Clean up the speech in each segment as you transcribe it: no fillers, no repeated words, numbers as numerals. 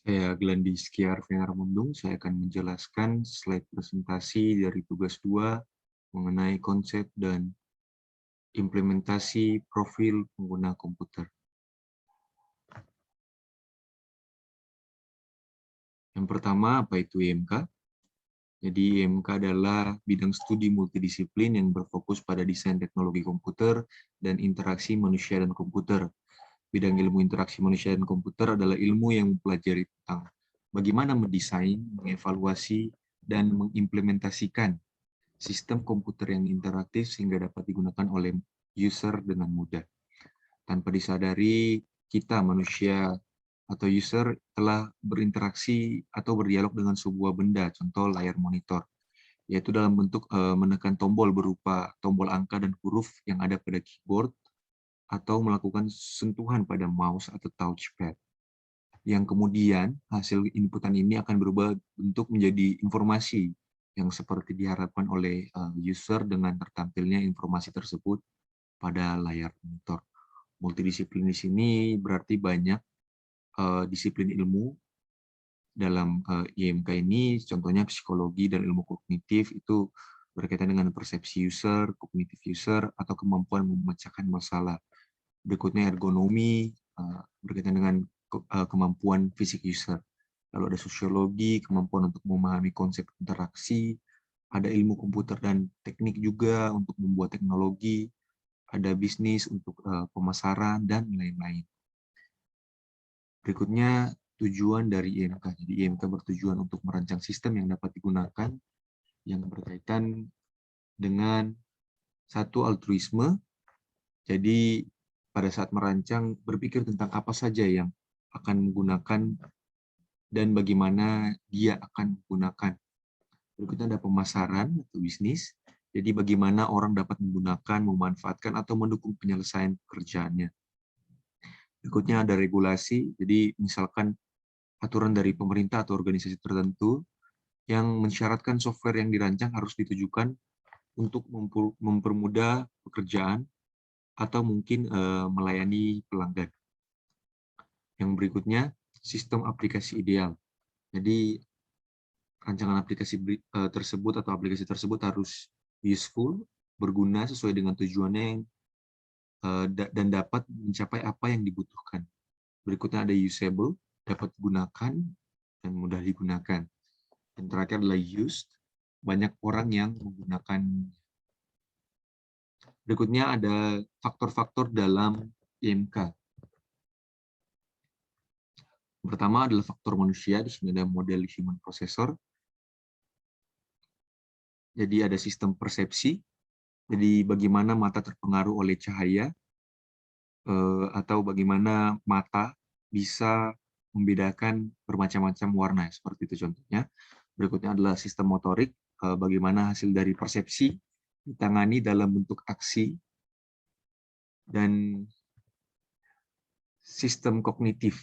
Saya Glandi Skiar Mundung, saya akan menjelaskan slide presentasi dari tugas 2 mengenai konsep dan implementasi profil pengguna komputer. Yang pertama, apa itu IMK? Jadi IMK adalah bidang studi multidisiplin yang berfokus pada desain teknologi komputer dan interaksi manusia dan komputer. Bidang ilmu interaksi manusia dan komputer adalah ilmu yang mempelajari tentang bagaimana mendesain, mengevaluasi, dan mengimplementasikan sistem komputer yang interaktif sehingga dapat digunakan oleh user dengan mudah. Tanpa disadari, kita manusia atau user telah berinteraksi atau berdialog dengan sebuah benda, contoh layar monitor, yaitu dalam bentuk menekan tombol berupa tombol angka dan huruf yang ada pada keyboard, atau melakukan sentuhan pada mouse atau touchpad. Yang kemudian hasil inputan ini akan berubah bentuk menjadi informasi yang seperti diharapkan oleh user dengan tertampilnya informasi tersebut pada layar monitor. Multidisiplin di sini berarti banyak disiplin ilmu dalam IMK ini, contohnya psikologi dan ilmu kognitif itu berkaitan dengan persepsi user, kognitif user, atau kemampuan memecahkan masalah. Berikutnya ergonomi, berkaitan dengan kemampuan fisik user. Lalu ada sosiologi, kemampuan untuk memahami konsep interaksi, ada ilmu komputer dan teknik juga untuk membuat teknologi, ada bisnis untuk pemasaran, dan lain-lain. Berikutnya, tujuan dari IMK. Jadi IMK bertujuan untuk merancang sistem yang dapat digunakan yang berkaitan dengan satu altruisme. Jadi pada saat merancang berpikir tentang apa saja yang akan menggunakan dan bagaimana dia akan menggunakan. Berikutnya ada pemasaran atau bisnis. Jadi bagaimana orang dapat menggunakan, memanfaatkan, atau mendukung penyelesaian pekerjaannya. Berikutnya ada regulasi. Jadi misalkan aturan dari pemerintah atau organisasi tertentu yang mensyaratkan software yang dirancang harus ditujukan untuk mempermudah pekerjaan atau mungkin melayani pelanggan. Yang berikutnya, sistem aplikasi ideal. Jadi rancangan aplikasi tersebut atau aplikasi tersebut harus useful, berguna sesuai dengan tujuannya dan dapat mencapai apa yang dibutuhkan. Berikutnya ada usable, dapat digunakan dan mudah digunakan. Dan terakhir adalah used, banyak orang yang menggunakan. Berikutnya ada faktor-faktor dalam IMK. Pertama adalah faktor manusia, di sini ada model human processor. Jadi ada sistem persepsi, jadi bagaimana mata terpengaruh oleh cahaya, atau bagaimana mata bisa membedakan bermacam-macam warna, seperti itu contohnya. Berikutnya adalah sistem motorik, bagaimana hasil dari persepsi ditangani dalam bentuk aksi, dan sistem kognitif,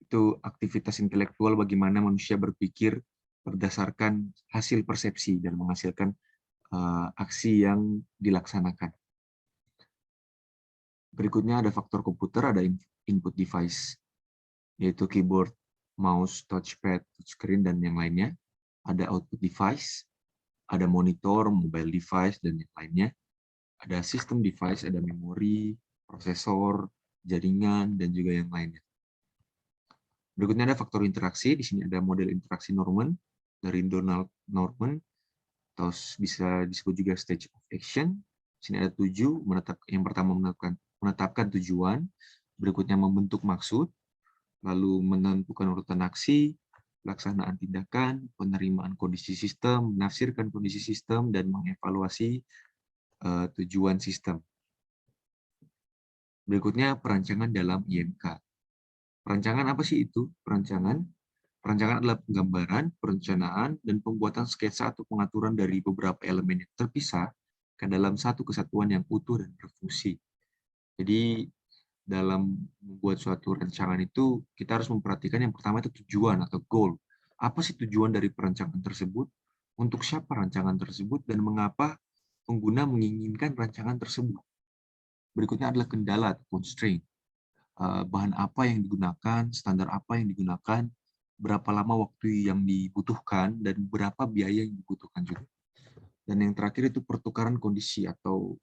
itu aktivitas intelektual bagaimana manusia berpikir berdasarkan hasil persepsi dan menghasilkan aksi yang dilaksanakan. Berikutnya ada faktor komputer, ada input device, yaitu keyboard, mouse, touchpad, touchscreen, dan yang lainnya. Ada output device, ada monitor, mobile device, dan yang lainnya. Ada system device, ada memori, prosesor, jaringan, dan juga yang lainnya. Berikutnya ada faktor interaksi. Di sini ada model interaksi Norman dari Donald Norman, atau bisa disebut juga stage of action. Di sini ada 7. Yang pertama menetapkan tujuan, berikutnya membentuk maksud, lalu menentukan urutan aksi, pelaksanaan tindakan, penerimaan kondisi sistem, menafsirkan kondisi sistem, dan mengevaluasi tujuan sistem. Berikutnya perancangan dalam IMK. Perancangan apa sih itu? Perancangan adalah penggambaran, perencanaan, dan pembuatan sketsa atau pengaturan dari beberapa elemen yang terpisah ke dalam satu kesatuan yang utuh dan berfungsi. Jadi dalam membuat suatu rancangan itu kita harus memperhatikan yang pertama itu tujuan atau goal. Apa sih tujuan dari perancangan tersebut? Untuk siapa rancangan tersebut dan mengapa pengguna menginginkan rancangan tersebut? Berikutnya adalah kendala atau constraint. Bahan apa yang digunakan, standar apa yang digunakan, berapa lama waktu yang dibutuhkan, dan berapa biaya yang dibutuhkan juga. Dan yang terakhir itu pertukaran kondisi atau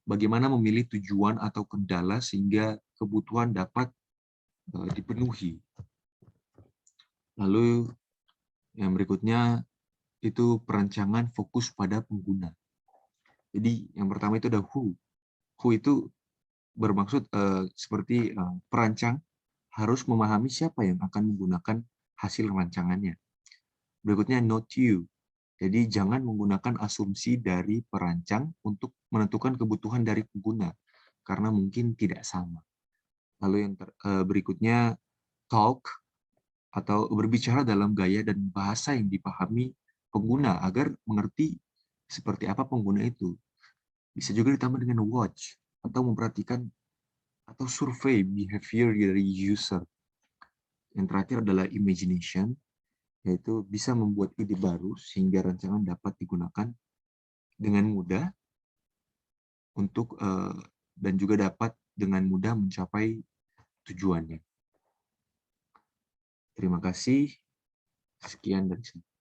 bagaimana memilih tujuan atau kendala sehingga kebutuhan dapat dipenuhi. Lalu yang berikutnya itu perancangan fokus pada pengguna. Jadi yang pertama itu ada who. Who itu bermaksud seperti perancang harus memahami siapa yang akan menggunakan hasil rancangannya. Berikutnya not you. Jadi jangan menggunakan asumsi dari perancang untuk menentukan kebutuhan dari pengguna, karena mungkin tidak sama. Lalu yang berikutnya talk, atau berbicara dalam gaya dan bahasa yang dipahami pengguna agar mengerti seperti apa pengguna itu. Bisa juga ditambah dengan watch, atau memperhatikan atau survei behavior dari user. Yang terakhir adalah imagination, yaitu bisa membuat ide baru sehingga rancangan dapat digunakan dengan mudah untuk dan juga dapat dengan mudah mencapai tujuannya. Terima kasih. Sekian dari saya.